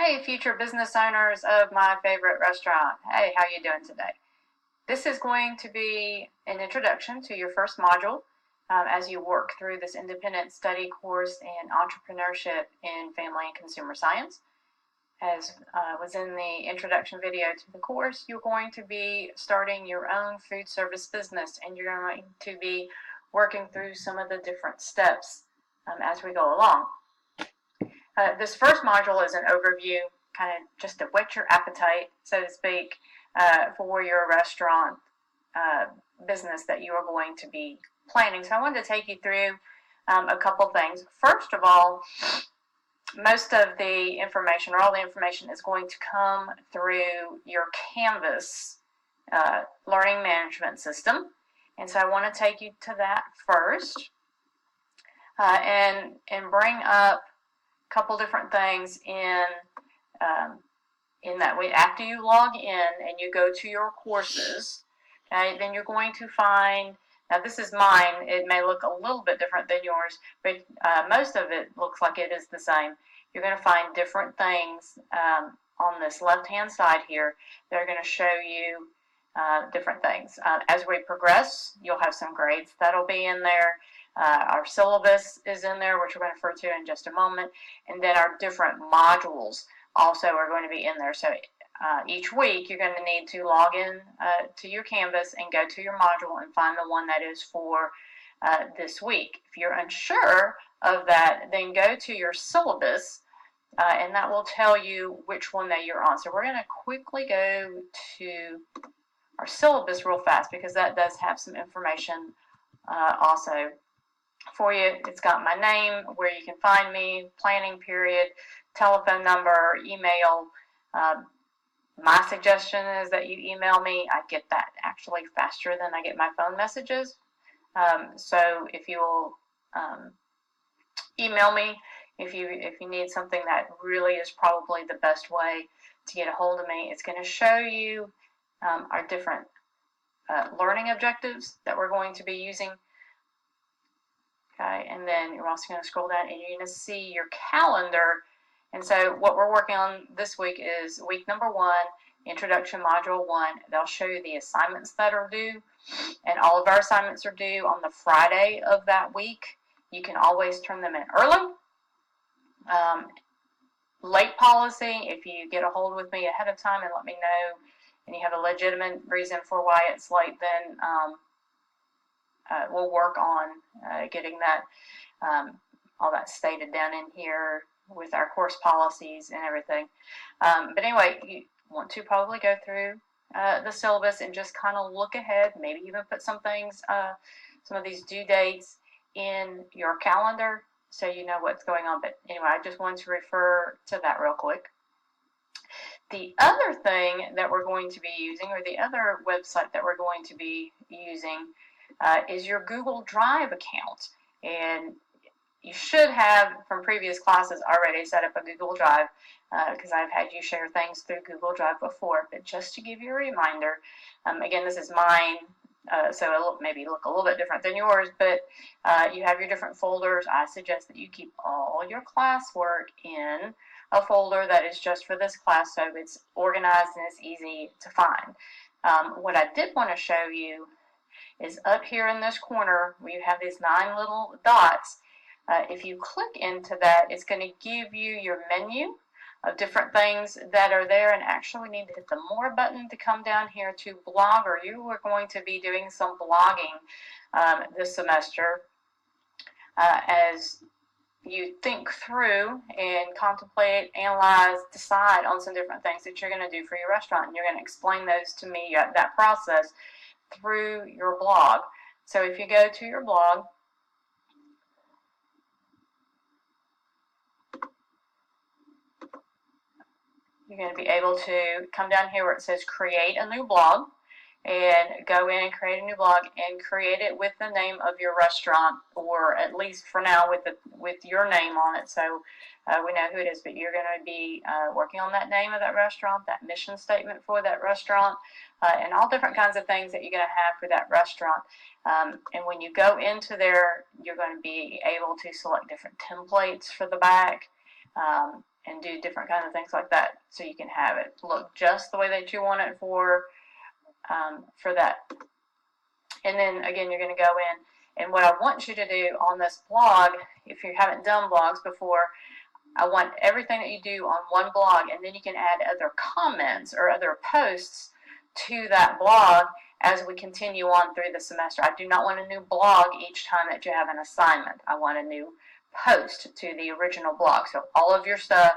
Hey, future business owners of my favorite restaurant. Hey, how you doing today? This is going to be an introduction to your first module as you work through this independent study course in entrepreneurship in family and consumer science. As was in the introduction video to the course, you're going to be starting your own food service business, and you're going to be working through some of the different steps as we go along. This first module is an overview, kind of just to whet your appetite, so to speak, for your restaurant business that you are going to be planning. So I wanted to take you through a couple things. First of all, most of the information, or all the information, is going to come through your Canvas learning management system. And so I want to take you to that first and bring up couple different things in that way. After you log in and you go to your courses, okay, then you're going to find, now this is mine, it may look a little bit different than yours, but most of it looks like it is the same. You're going to find different things on this left hand side here that are going to show you different things. As we progress, you'll have some grades that'll be in there. Our syllabus is in there, which we're going to refer to in just a moment, and then our different modules also are going to be in there. So each week you're going to need to log in to your Canvas and go to your module and find the one that is for this week. If you're unsure of that, then go to your syllabus and that will tell you which one that you're on. So we're going to quickly go to our syllabus real fast because that does have some information also for you. It's got my name, where you can find me, planning period, telephone number, email. My suggestion is that you email me. I get that actually faster than I get my phone messages. So if you'll email me, if you need something, that really is probably the best way to get a hold of me. It's going to show you our different learning objectives that we're going to be using. Okay, and then you're also going to scroll down and you're going to see your calendar. And so what we're working on this week is week number 1, Introduction Module 1. They'll show you the assignments that are due, and all of our assignments are due on the Friday of that week. You can always turn them in early. Late policy, if you get a hold with me ahead of time and let me know, and you have a legitimate reason for why it's late, then we'll work on getting that all that stated down in here with our course policies and everything. But anyway, you want to probably go through the syllabus and just kind of look ahead, maybe even put some things, some of these due dates in your calendar so you know what's going on. But anyway, I just wanted to refer to that real quick. The other thing that we're going to be using, or the other website that we're going to be using, is your Google Drive account. And you should have, from previous classes, already set up a Google Drive because I've had you share things through Google Drive before. But just to give you a reminder, again, this is mine, so it'll maybe look a little bit different than yours, but you have your different folders. I suggest that you keep all your classwork in a folder that is just for this class, so it's organized and it's easy to find. What I did want to show you is up here in this corner where you have these 9 little dots. If you click into that, it's going to give you your menu of different things that are there, and actually we need to hit the more button to come down here to Blogger. You are going to be doing some blogging this semester as you think through and contemplate, analyze, decide on some different things that you're going to do for your restaurant, and you're going to explain those to me, that process, through your blog. So if you go to your blog, you're going to be able to come down here where it says create a new blog, and go in and create a new blog and create it with the name of your restaurant, or at least for now with your name on it, so we know who it is. But you're going to be working on that name of that restaurant, that mission statement for that restaurant, and all different kinds of things that you're going to have for that restaurant. And when you go into there, you're going to be able to select different templates for the back. and do different kinds of things like that, so you can have it look just the way that you want it for that. And then again, you're going to go in, and what I want you to do on this blog, if you haven't done blogs before, I want everything that you do on one blog, and then you can add other comments or other posts to that blog as we continue on through the semester. I do not want a new blog each time that you have an assignment. I want a new post to the original blog. So all of your stuff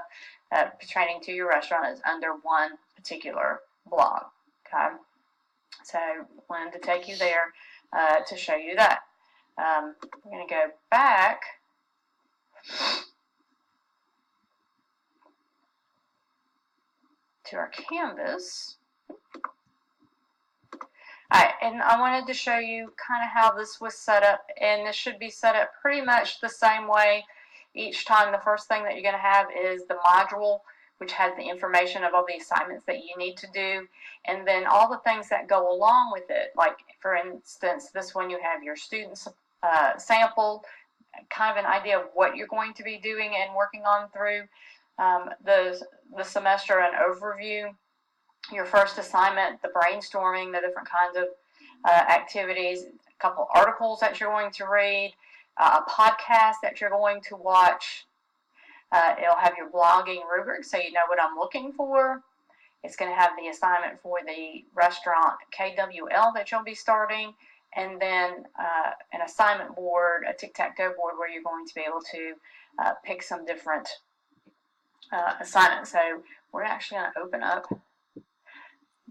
pertaining to your restaurant is under one particular blog. Okay, so I wanted to take you there to show you that. I'm going to go back to our Canvas. Alright, and I wanted to show you kind of how this was set up, and this should be set up pretty much the same way each time. The first thing that you're going to have is the module, which has the information of all the assignments that you need to do, and then all the things that go along with it. Like, for instance, this one you have your student sample, kind of an idea of what you're going to be doing and working on through the semester, an overview, your first assignment, the brainstorming, the different kinds of activities, a couple articles that you're going to read, a podcast that you're going to watch. It'll have your blogging rubric, so you know what I'm looking for. It's going to have the assignment for the restaurant KWL that you'll be starting, and then an assignment board, a tic-tac-toe board, where you're going to be able to pick some different assignments. So we're actually going to open up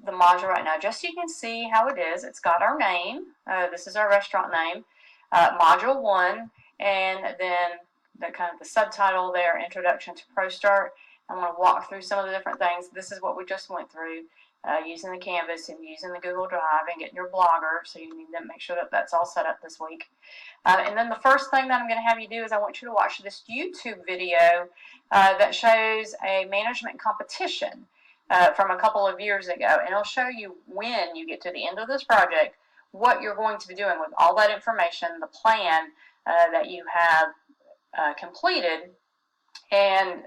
the module right now, just so you can see how it is. It's got our name. This is our restaurant name, Module 1, and then the subtitle there, Introduction to ProStart. I want to walk through some of the different things. This is what we just went through, using the Canvas and using the Google Drive and getting your Blogger, so you need to make sure that that's all set up this week. And then the first thing that I'm going to have you do is I want you to watch this YouTube video that shows a management competition from a couple of years ago, and it'll show you when you get to the end of this project what you're going to be doing with all that information, the plan that you have completed, and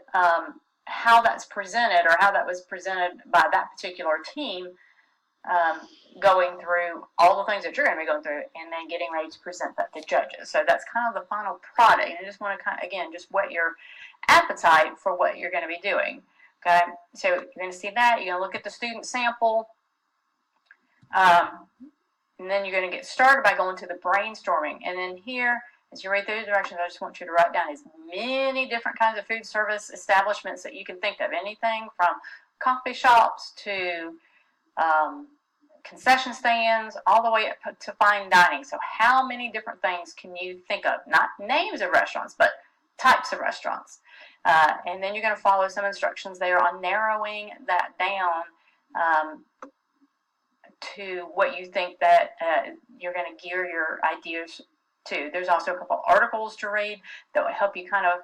how that's presented, or how that was presented by that particular team, going through all the things that you're going to be going through, and then getting ready to present that to judges. So that's kind of the final product, and I just want to again just whet your appetite for what you're going to be doing. Okay, so you're going to see that. You're going to look at the student sample, and then you're going to get started by going to the brainstorming. And then here, as you read through the directions, I just want you to write down as many different kinds of food service establishments that you can think of. Anything from coffee shops to concession stands, all the way up to fine dining. So how many different things can you think of? Not names of restaurants, but types of restaurants. And then you're going to follow some instructions there on narrowing that down to what you think that you're going to gear your ideas to. There's also a couple articles to read that will help you kind of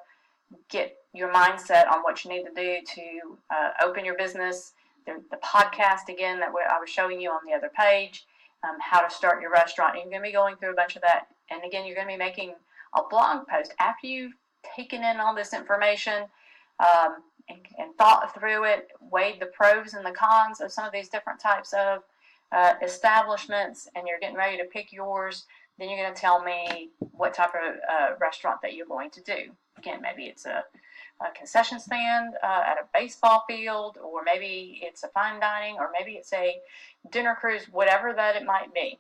get your mindset on what you need to do to open your business. The podcast, again, that I was showing you on the other page, how to start your restaurant. And you're going to be going through a bunch of that. And again, you're going to be making a blog post after you've taken in all this information and thought through it, weighed the pros and the cons of some of these different types of establishments, and you're getting ready to pick yours. Then you're going to tell me what type of restaurant that you're going to do. Again, maybe it's a concession stand at a baseball field, or maybe it's a fine dining, or maybe it's a dinner cruise, whatever that it might be.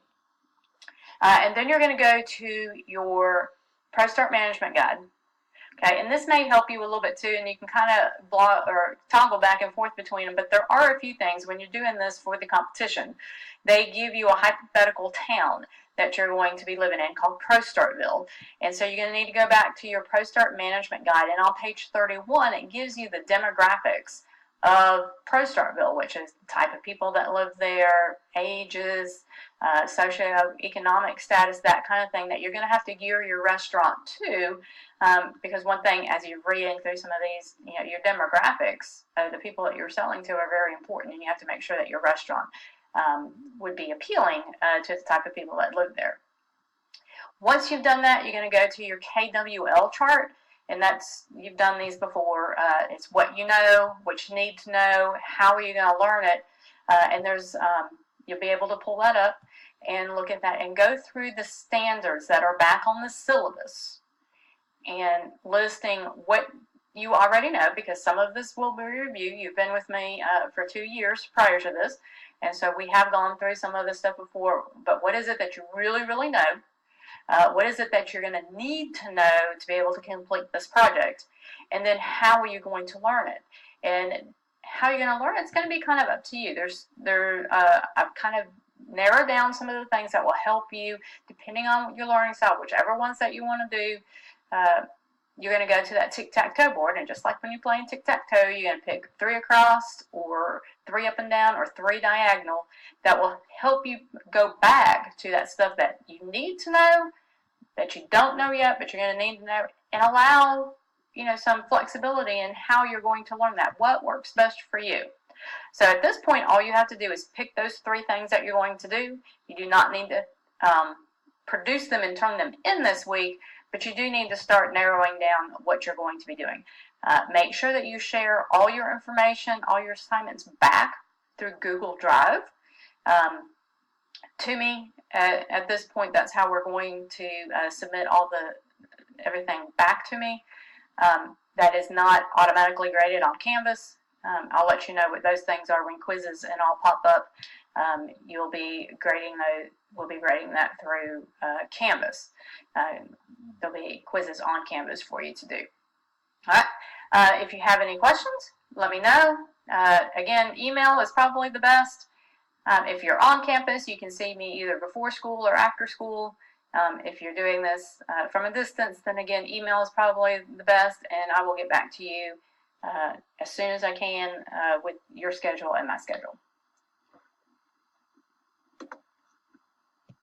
And then you're going to go to your ProStart Management Guide. Okay, and this may help you a little bit too, and you can kind of toggle back and forth between them, but there are a few things when you're doing this for the competition. They give you a hypothetical town that you're going to be living in called ProStartville, and so you're going to need to go back to your ProStart Management Guide, and on page 31 it gives you the demographics of ProStartville, which is the type of people that live there, ages, socioeconomic status, that kind of thing that you're going to have to gear your restaurant to, because one thing, as you're reading through some of these, your demographics, the people that you're selling to are very important, and you have to make sure that your restaurant would be appealing to the type of people that live there. Once you've done that, you're going to go to your KWL chart, and that's, you've done these before. It's what you know, what you need to know, how are you going to learn it, and there's you'll be able to pull that up and look at that and go through the standards that are back on the syllabus and listing what you already know, because some of this will be reviewed. You've been with me for 2 years prior to this, and so we have gone through some of this stuff before, but what is it that you really, really know? What is it that you're going to need to know to be able to complete this project? And then how are you going to learn it? And how you're going to learn it's going to be kind of up to you. I've kind of narrowed down some of the things that will help you depending on your learning style, whichever ones that you want to do. You're going to go to that tic-tac-toe board, and just like when you're playing tic-tac-toe, you're going to pick 3 across or 3 up and down or 3 diagonal that will help you go back to that stuff that you need to know, that you don't know yet, but you're going to need to know, and allow some flexibility in how you're going to learn that, what works best for you. So at this point, all you have to do is pick those 3 things that you're going to do. You do not need to produce them and turn them in this week, but you do need to start narrowing down what you're going to be doing. Make sure that you share all your information, all your assignments back through Google Drive to me. At this point, that's how we're going to submit everything back to me. That is not automatically graded on Canvas. I'll let you know what those things are when quizzes and all pop up. We'll be grading that through Canvas. There'll be quizzes on Canvas for you to do. All right. If you have any questions, let me know. Again, email is probably the best. If you're on campus, you can see me either before school or after school. If you're doing this from a distance, then again, email is probably the best, and I will get back to you as soon as I can with your schedule and my schedule.